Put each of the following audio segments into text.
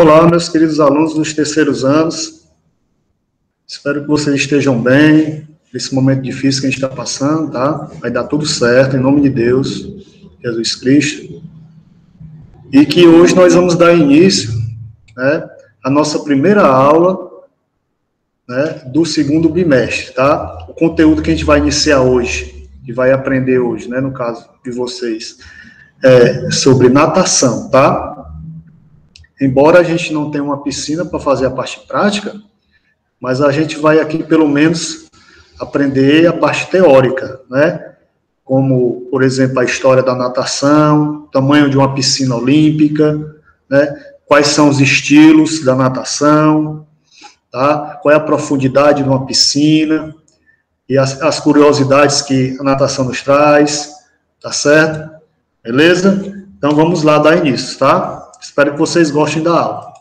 Olá, meus queridos alunos dos terceiros anos. Espero que vocês estejam bem nesse momento difícil que a gente está passando, tá? Vai dar tudo certo, em nome de Deus, Jesus Cristo. E que hoje nós vamos dar início, né, à nossa primeira aula, né, do segundo bimestre, tá? O conteúdo que a gente vai iniciar hoje, que vai aprender hoje, né, no caso de vocês, é sobre natação, tá? Embora a gente não tenha uma piscina para fazer a parte prática, mas a gente vai aqui, pelo menos, aprender a parte teórica, né? Como, por exemplo, a história da natação, tamanho de uma piscina olímpica, né? Quais são os estilos da natação, tá? Qual é a profundidade de uma piscina, e as curiosidades que a natação nos traz, tá certo? Beleza? Então, vamos lá dar início, tá? Espero que vocês gostem da aula.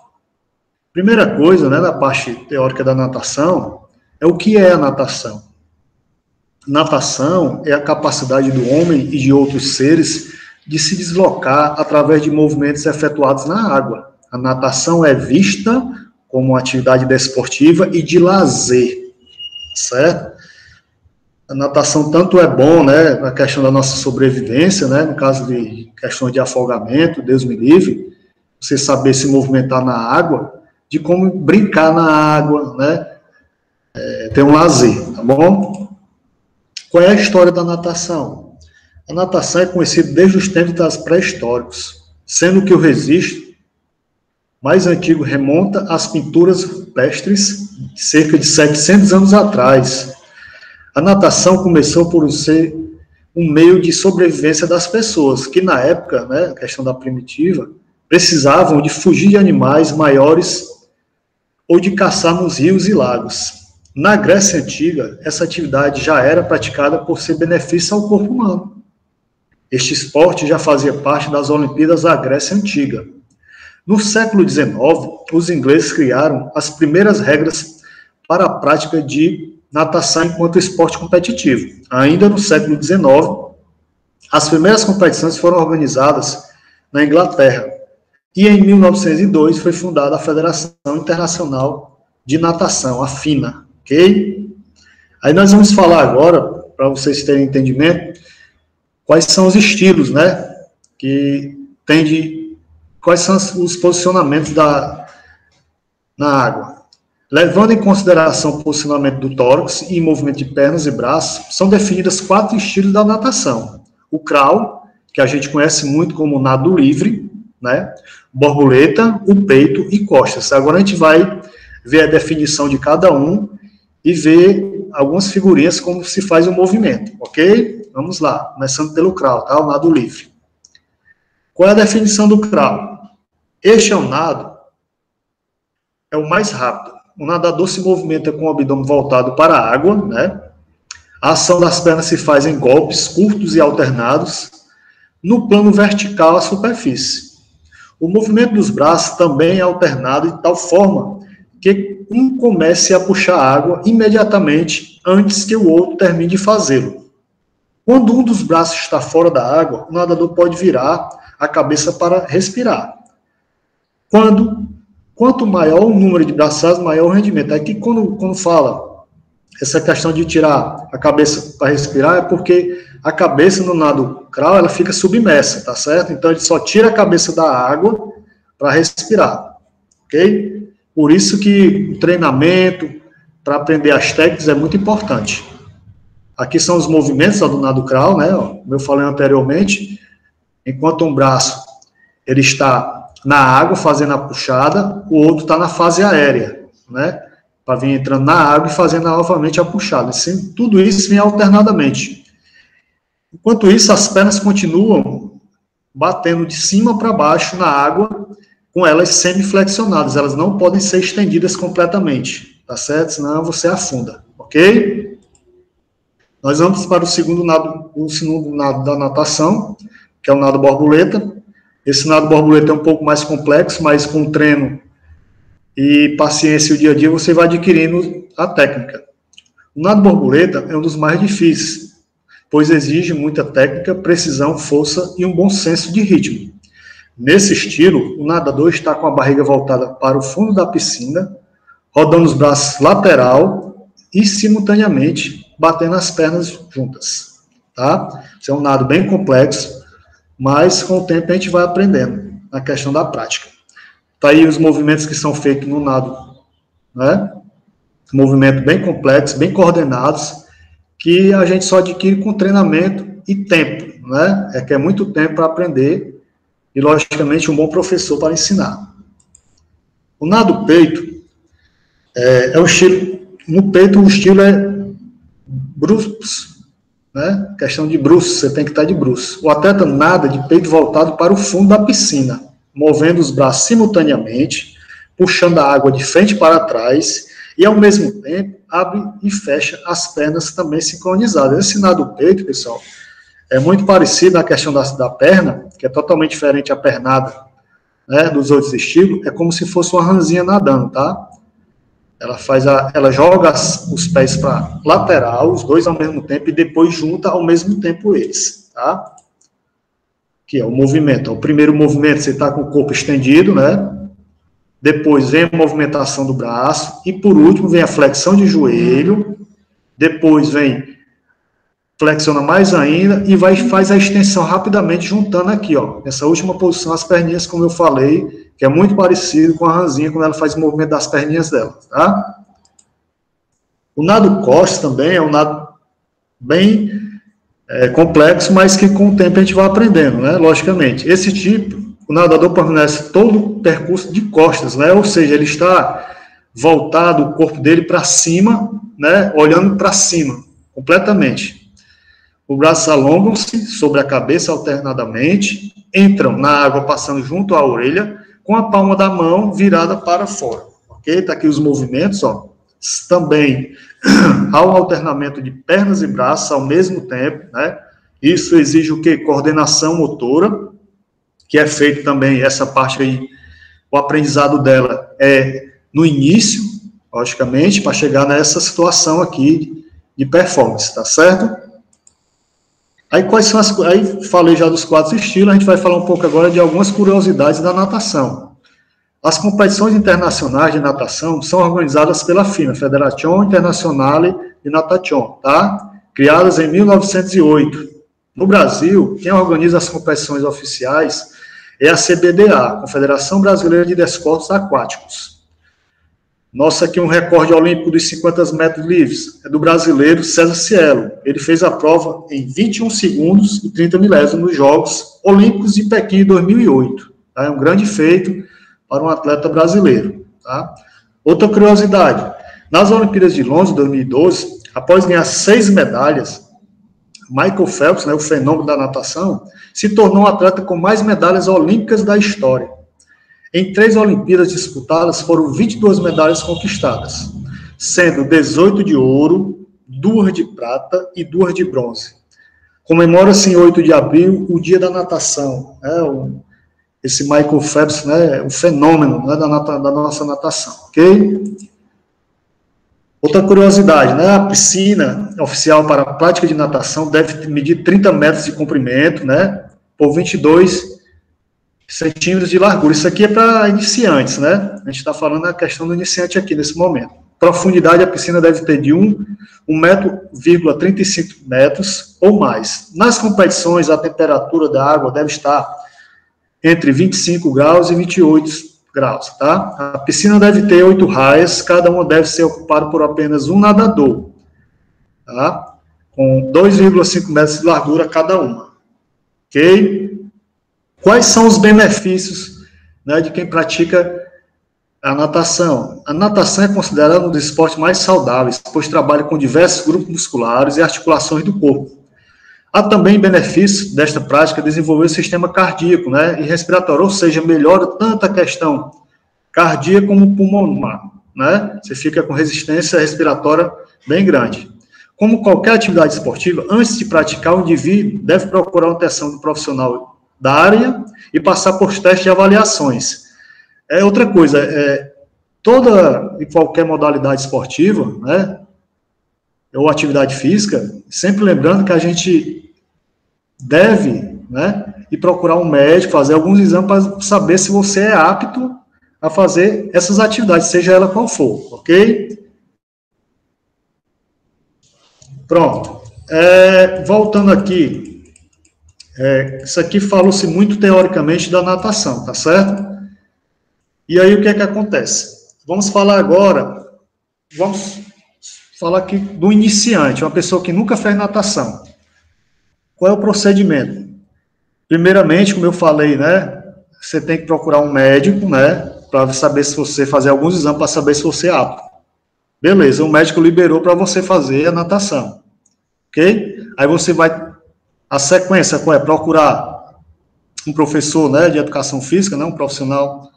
Primeira coisa, né, na parte teórica da natação, é o que é a natação. Natação é a capacidade do homem e de outros seres de se deslocar através de movimentos efetuados na água. A natação é vista como uma atividade desportiva e de lazer, certo? A natação tanto é bom, né, na questão da nossa sobrevivência, né, no caso de questões de afogamento, Deus me livre, você saber se movimentar na água, de como brincar na água, né? Ter um lazer, tá bom? Qual é a história da natação? A natação é conhecida desde os tempos das pré-históricos, sendo que o registro mais antigo remonta às pinturas rupestres, cerca de 700 anos atrás. A natação começou por ser um meio de sobrevivência das pessoas, que na época, né, a questão da primitiva, precisavam de fugir de animais maiores ou de caçar nos rios e lagos. Na Grécia Antiga, essa atividade já era praticada por ser benefício ao corpo humano. Este esporte já fazia parte das Olimpíadas da Grécia Antiga. No século XIX, os ingleses criaram as primeiras regras para a prática de natação enquanto esporte competitivo. Ainda no século XIX, as primeiras competições foram organizadas na Inglaterra. E em 1902 foi fundada a Federação Internacional de Natação, a FINA, ok? Aí nós vamos falar agora, para vocês terem entendimento, quais são os estilos, né, que tem de, quais são os posicionamentos na água. Levando em consideração o posicionamento do tórax e movimento de pernas e braços, são definidas 4 estilos da natação. O crawl, que a gente conhece muito como nado livre, né? Borboleta, o peito e costas. Agora a gente vai ver a definição de cada um e ver algumas figurinhas como se faz o movimento, ok? Vamos lá, começando pelo crawl, tá? O nado livre. Qual é a definição do crawl? Este é um nado, é o mais rápido. O nadador se movimenta com o abdômen voltado para a água, né? A ação das pernas se faz em golpes curtos e alternados, no plano vertical à superfície. O movimento dos braços também é alternado de tal forma que um comece a puxar água imediatamente antes que o outro termine de fazê-lo. Quando um dos braços está fora da água, o nadador pode virar a cabeça para respirar. Quanto maior o número de braçadas, maior o rendimento. Aqui, quando fala essa questão de tirar a cabeça para respirar, é porque a cabeça no nado crawl, ela fica submersa, tá certo? Então, ele só tira a cabeça da água para respirar, ok? Por isso que o treinamento, para aprender as técnicas, é muito importante. Aqui são os movimentos do nado crawl, né? Como eu falei anteriormente, enquanto um braço ele está na água fazendo a puxada, o outro está na fase aérea, né? Para vir entrando na água e fazendo novamente a puxada. Assim, tudo isso vem alternadamente. Enquanto isso, as pernas continuam batendo de cima para baixo na água, com elas semiflexionadas. Elas não podem ser estendidas completamente, tá certo? Senão você afunda, ok? Nós vamos para o segundo nado da natação, que é o nado borboleta. Esse nado borboleta é um pouco mais complexo, mas com treino e paciência e o dia a dia você vai adquirindo a técnica. O nado borboleta é um dos mais difíceis, pois exige muita técnica, precisão, força e um bom senso de ritmo. Nesse estilo, o nadador está com a barriga voltada para o fundo da piscina, rodando os braços lateral e, simultaneamente, batendo as pernas juntas, tá? Isso é um nado bem complexo, mas com o tempo a gente vai aprendendo na questão da prática. Tá aí os movimentos que são feitos no nado, né? Movimento bem complexo, bem coordenados, que a gente só adquire com treinamento e tempo, né? É que é muito tempo para aprender e, logicamente, um bom professor para ensinar. O nado peito é o estilo, no peito o estilo é bruços, né? Questão de bruços, você tem que estar de bruços. O atleta nada de peito voltado para o fundo da piscina, movendo os braços simultaneamente, puxando a água de frente para trás e, ao mesmo tempo, abre e fecha as pernas também sincronizadas. Esse nado peito, pessoal, é muito parecido na questão da perna, que é totalmente diferente a pernada, né, dos outros estilos, é como se fosse uma rãzinha nadando, tá? Ela joga os pés para lateral, os dois ao mesmo tempo, e depois junta ao mesmo tempo eles, tá? Que é o movimento. O primeiro movimento, você está com o corpo estendido, né? Depois vem a movimentação do braço, e por último vem a flexão de joelho, depois vem flexiona mais ainda e faz a extensão rapidamente, juntando aqui, ó, nessa última posição, as perninhas, como eu falei, que é muito parecido com a rãzinha, quando ela faz o movimento das perninhas dela, tá? O nado costas também é um nado bem complexo, mas que com o tempo a gente vai aprendendo, né, logicamente. Esse tipo, o nadador permanece todo o percurso de costas, né, ou seja, ele está voltado, o corpo dele para cima, né, olhando para cima, completamente. Os braços alongam-se sobre a cabeça alternadamente, entram na água passando junto à orelha, com a palma da mão virada para fora. Ok? Tá aqui os movimentos, ó. Também há um alternamento de pernas e braços ao mesmo tempo, né? Isso exige o quê? Coordenação motora, que é feito também, essa parte aí, o aprendizado dela é no início, logicamente, para chegar nessa situação aqui de performance, tá certo? Aí, quais são aí falei já dos 4 estilos, a gente vai falar um pouco agora de algumas curiosidades da natação. As competições internacionais de natação são organizadas pela FINA, Federazione Internazionale di Natation, tá? Criadas em 1908. No Brasil, quem organiza as competições oficiais é a CBDA, Confederação Brasileira de Desportos Aquáticos. Nossa, aqui um recorde olímpico dos 50 metros livres, é do brasileiro César Cielo. Ele fez a prova em 21 segundos e 30 milésimos nos Jogos Olímpicos de Pequim em 2008. Tá? É um grande feito para um atleta brasileiro. Tá? Outra curiosidade, nas Olimpíadas de Londres, 2012, após ganhar 6 medalhas, Michael Phelps, né, o fenômeno da natação, se tornou um atleta com mais medalhas olímpicas da história. Em 3 Olimpíadas disputadas, foram 22 medalhas conquistadas, sendo 18 de ouro, 2 de prata e 2 de bronze. Comemora-se em 8 de abril o Dia da Natação. Né, esse Michael Phelps, né, um fenômeno, né, da nossa natação, ok? Outra curiosidade, né, a piscina oficial para a prática de natação deve medir 30 metros de comprimento, né, por 22 centímetros de largura. Isso aqui é para iniciantes, né? A gente está falando da questão do iniciante aqui, nesse momento. Profundidade, a piscina deve ter de 1,35 metros ou mais. Nas competições, a temperatura da água deve estar entre 25 graus e 28 graus, tá? A piscina deve ter 8 raias, cada uma deve ser ocupada por apenas um nadador, tá? Com 2,5 metros de largura cada uma. Ok? Quais são os benefícios, né, de quem pratica a natação? A natação é considerada um dos esportes mais saudáveis, pois trabalha com diversos grupos musculares e articulações do corpo. Há também benefícios desta prática desenvolver o sistema cardíaco, né, e respiratório, ou seja, melhora tanto a questão cardíaca como pulmonar, né? Você fica com resistência respiratória bem grande. Como qualquer atividade esportiva, antes de praticar, o indivíduo deve procurar uma atenção do profissional da área e passar por testes de avaliações. Outra coisa, toda e qualquer modalidade esportiva, né, ou atividade física, sempre lembrando que a gente deve, né? E procurar um médico, fazer alguns exames para saber se você é apto a fazer essas atividades, seja ela qual for, ok? Pronto. Voltando aqui, isso aqui falou-se muito teoricamente da natação, tá certo? E aí o que é que acontece? Vamos falar agora, vamos falar aqui do iniciante, uma pessoa que nunca fez natação. Qual é o procedimento? Primeiramente, como eu falei, né, você tem que procurar um médico, né, para saber se você fazer alguns exames para saber se você é apto. Beleza, o médico liberou para você fazer a natação, ok? Aí você vai, a sequência qual é? Procurar um professor, né, de educação física, né, um profissional,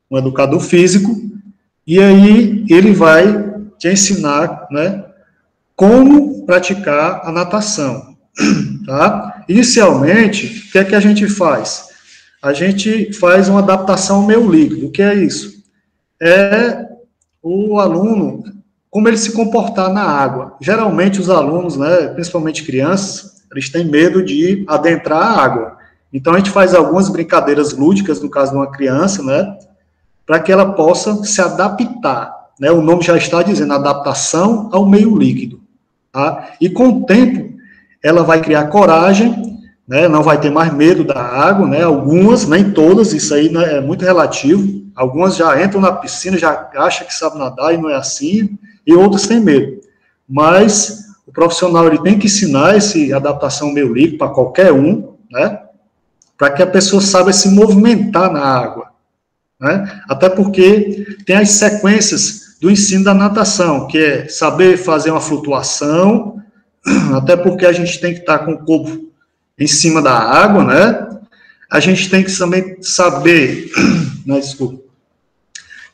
um educador físico, e aí ele vai te ensinar, né, como praticar a natação, tá? Inicialmente, o que é que a gente faz? A gente faz uma adaptação ao meio líquido. O que é isso? É o aluno, como ele se comportar na água. Geralmente os alunos, né, principalmente crianças, eles têm medo de adentrar a água. Então a gente faz algumas brincadeiras lúdicas, no caso de uma criança, né, para que ela possa se adaptar, né? O nome já está dizendo, adaptação ao meio líquido, tá? E com o tempo, ela vai criar coragem, né? Não vai ter mais medo da água, né? Algumas, nem todas, isso aí, né, é muito relativo. Algumas já entram na piscina, já acham que sabe nadar e não é assim, e outras têm medo. Mas o profissional ele tem que ensinar essa adaptação ao meio líquido para qualquer um, né? Para que a pessoa saiba se movimentar na água, né? Até porque tem as sequências do ensino da natação, que é saber fazer uma flutuação, até porque a gente tem que estar com o corpo em cima da água, né? A gente tem que também saber, não, desculpa,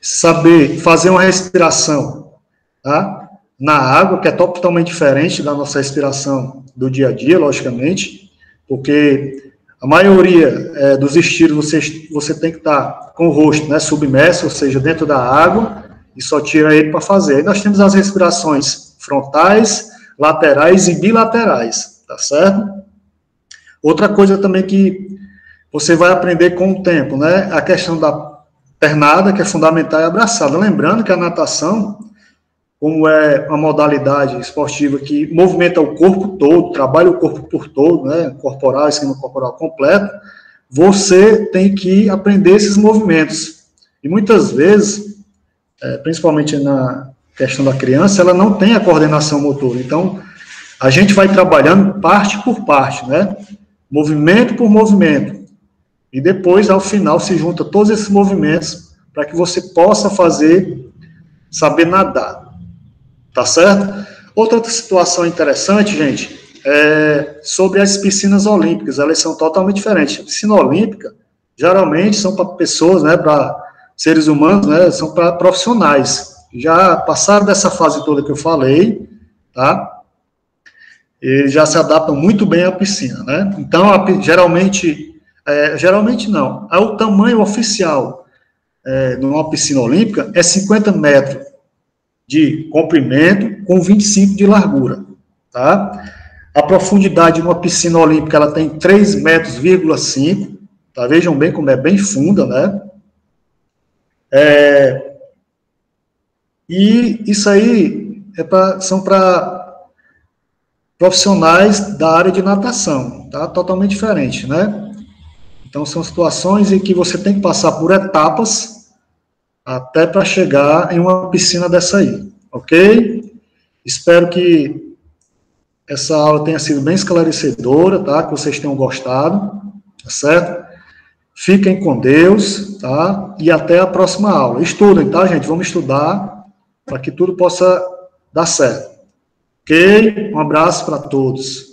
saber fazer uma respiração, tá? Na água, que é totalmente diferente da nossa respiração do dia a dia, logicamente, porque a maioria dos estilos você tem que estar com o rosto, né, submerso, ou seja, dentro da água, e só tira ele para fazer. Aí nós temos as respirações frontais, laterais e bilaterais, tá certo? Outra coisa também que você vai aprender com o tempo, né, a questão da pernada, que é fundamental, e a abraçada. Lembrando que a natação, como é uma modalidade esportiva que movimenta o corpo todo, trabalha o corpo por todo, né, corporal, esquema corporal completo, você tem que aprender esses movimentos. E muitas vezes, principalmente na questão da criança, ela não tem a coordenação motora. Então, a gente vai trabalhando parte por parte, né, movimento por movimento. E depois, ao final, se junta todos esses movimentos para que você possa saber nadar. Tá certo? Outra situação interessante, gente, é sobre as piscinas olímpicas. Elas são totalmente diferentes. A piscina olímpica, geralmente, são para pessoas, né, para seres humanos, né, são para profissionais. Já passaram dessa fase toda que eu falei, tá? E já se adaptam muito bem à piscina, né? Então, geralmente não. O tamanho oficial numa piscina olímpica é 50 metros de comprimento com 25 de largura, tá? A profundidade de uma piscina olímpica, ela tem 3,5 metros, tá? Vejam bem como é bem funda, né? E isso aí são para profissionais da área de natação, tá? Totalmente diferente, né? Então, são situações em que você tem que passar por etapas até para chegar em uma piscina dessa aí, ok? Espero que essa aula tenha sido bem esclarecedora, tá? Que vocês tenham gostado, tá certo? Fiquem com Deus, tá? E até a próxima aula. Estudem, tá, gente? Vamos estudar para que tudo possa dar certo. Ok? Um abraço para todos.